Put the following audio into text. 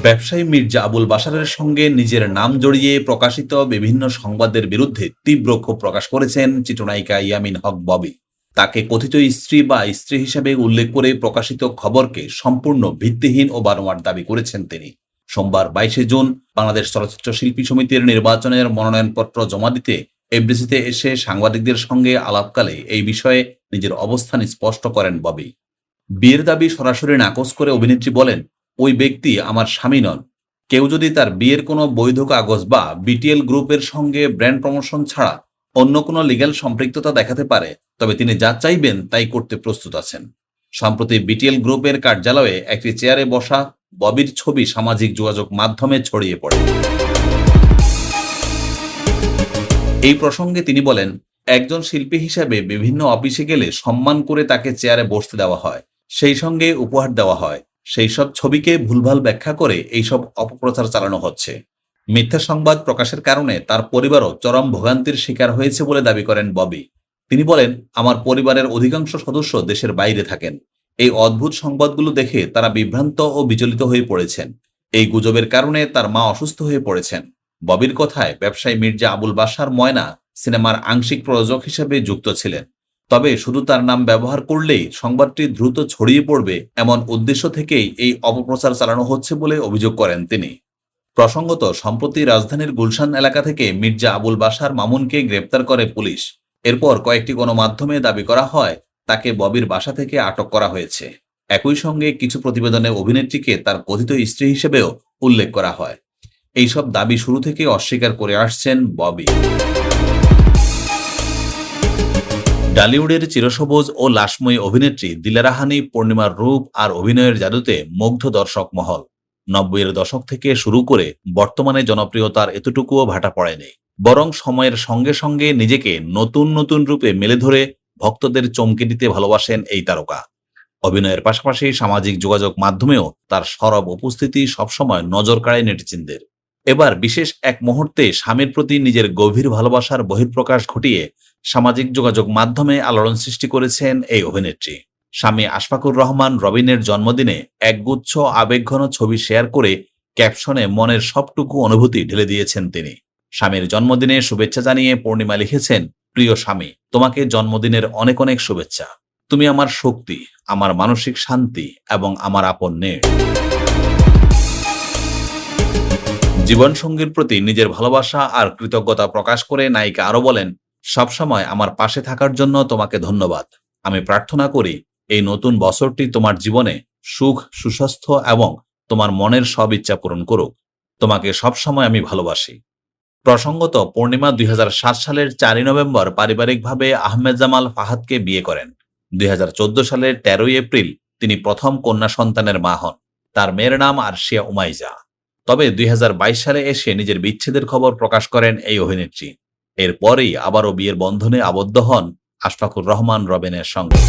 ব্যবসায়ী মির্জা আবুল বাশারের সঙ্গে নিজের নাম জড়িয়ে প্রকাশিত বিভিন্ন সংবাদের বিরুদ্ধে তীব্র ক্ষোভ প্রকাশ করেছেন চিত্রনায়িকা ইয়ামিন হক ববি। তাকে কথিত স্ত্রী বা স্ত্রী হিসেবে উল্লেখ করে প্রকাশিত খবরকে সম্পূর্ণ ভিত্তিহীন ও বানোয়াট দাবি করেছেন তিনি। সোমবার 22 জুন বাংলাদেশ চলচ্চিত্র শিল্পী সমিতির নির্বাচনের মনোনয়নপত্র জমা দিতে এফডিসিতে এসে সাংবাদিকদের সঙ্গে আলাপকালে এই বিষয়ে নিজের অবস্থান স্পষ্ট করেন ববি। বিয়ের দাবি সরাসরি নাকচ করে অভিনেত্রী বলেন, ওই ব্যক্তি আমার স্বামী নন। কেউ যদি তার বিয়ের কোনো বৈধ কাগজ বা বিটিএল গ্রুপের সঙ্গে ব্র্যান্ড প্রমোশন ছাড়া অন্য কোনো লিগ্যাল সম্পৃক্ততা দেখাতে পারে, তবে তিনি যা চাইবেন তাই করতে প্রস্তুত আছেন। সম্প্রতি বিটিএল গ্রুপের কার্যালয়ে একটি চেয়ারে বসা ববির ছবি সামাজিক যোগাযোগ মাধ্যমে ছড়িয়ে পড়ে। এই প্রসঙ্গে তিনি বলেন, একজন শিল্পী হিসেবে বিভিন্ন অফিসে গেলে সম্মান করে তাকে চেয়ারে বসতে দেওয়া হয়, সেই সঙ্গে উপহার দেওয়া হয়। সেই সব ছবিকে ভুলভাল ব্যাখ্যা করে এইসব অপপ্রচার চালানো হচ্ছে। মিথ্যা সংবাদ প্রকাশের কারণে তার পরিবারও চরম ভোগান্তির শিকার হয়েছে বলে দাবি করেন ববি। তিনি বলেন, আমার পরিবারের অধিকাংশ সদস্য দেশের বাইরে থাকেন। এই অদ্ভুত সংবাদগুলো দেখে তারা বিভ্রান্ত ও বিচলিত হয়ে পড়েছেন। এই গুজবের কারণে তার মা অসুস্থ হয়ে পড়েছেন। ববির কথায়, ব্যবসায়ী মির্জা আবুল বাশার ময়না সিনেমার আংশিক প্রযোজক হিসেবে যুক্ত ছিলেন। তবে শুধু তার নাম ব্যবহার করলেই সংবাদটি দ্রুত ছড়িয়ে পড়বে এমন উদ্দেশ্য থেকেই এই অপপ্রচার চালানো হচ্ছে বলে অভিযোগ করেন তিনি। প্রসঙ্গত, সম্প্রতি রাজধানীর গুলশান এলাকা থেকে মির্জা আবুল বাশার মামুনকে গ্রেপ্তার করে পুলিশ। এরপর কয়েকটি গণমাধ্যমে দাবি করা হয় তাকে ববির বাসা থেকে আটক করা হয়েছে। একই সঙ্গে কিছু প্রতিবেদনে অভিনেত্রীকে তার কথিত স্ত্রী হিসেবেও উল্লেখ করা হয়। এইসব দাবি শুরু থেকে অস্বীকার করে আসছেন ববি। ডালিউডের চিরসবুজ ও লাশময়ী অভিনেত্রী দিলারা হানি পূর্ণিমার রূপ আর অভিনয়ের জাদুতে মুগ্ধ দর্শক মহল। 90-এর দশক থেকে শুরু করে বর্তমানে জনপ্রিয়তার এতটুকুও ভাটা পড়েনি, বরং সময়ের সঙ্গে সঙ্গে নিজেকে নতুন নতুন রূপে মেলে ধরে ভক্তদের চমকে দিতে ভালোবাসেন এই তারকা। অভিনয়ের পাশাপাশি সামাজিক যোগাযোগ মাধ্যমেও তার সরব উপস্থিতি সবসময় নজর কাড়ে নেটিজেনদের। এবার বিশেষ এক মুহূর্তে স্বামীর প্রতি নিজের গভীর ভালোবাসার বহিঃপ্রকাশ ঘটিয়ে সামাজিক যোগাযোগ মাধ্যমে আলোড়ন সৃষ্টি করেছেন এই অভিনেত্রী। স্বামী আশফাকুর রহমান রবিনের জন্মদিনে একগুচ্ছ আবেগঘন ছবি শেয়ার করে ক্যাপশনে মনের সবটুকু অনুভূতি ঢেলে দিয়েছেন তিনি। স্বামীর জন্মদিনে শুভেচ্ছা জানিয়ে পূর্ণিমা লিখেছেন, প্রিয় স্বামী, তোমাকে জন্মদিনের অনেক অনেক শুভেচ্ছা। তুমি আমার শক্তি, আমার মানসিক শান্তি এবং আমার আপন নেট। জীবনসঙ্গীর প্রতি নিজের ভালোবাসা আর কৃতজ্ঞতা প্রকাশ করে নায়িকা আরো বলেন, সবসময় আমার পাশে থাকার জন্য তোমাকে ধন্যবাদ। আমি প্রার্থনা করি এই নতুন বছরটি তোমার জীবনে সুখ, সুস্বাস্থ্য এবং তোমার মনের সব ইচ্ছা পূরণ করুক। তোমাকে সবসময় আমি ভালোবাসি। প্রসঙ্গত, পূর্ণিমা 2007 সালের 4 নভেম্বর পারিবারিকভাবে আহমেদ জামাল ফাহাদকে বিয়ে করেন। 2014 সালের 13 এপ্রিল তিনি প্রথম কন্যা সন্তানের মা হন। তার মেয়ের নাম আরশিয়া উমাইজা। তবে 2022 সালে এসে নিজের বিচ্ছেদের খবর প্রকাশ করেন এই অভিনেত্রী। এরপরেই আবারও বিয়ের বন্ধনে আবদ্ধ হন আশফাকুর রহমান রবিনের সঙ্গে।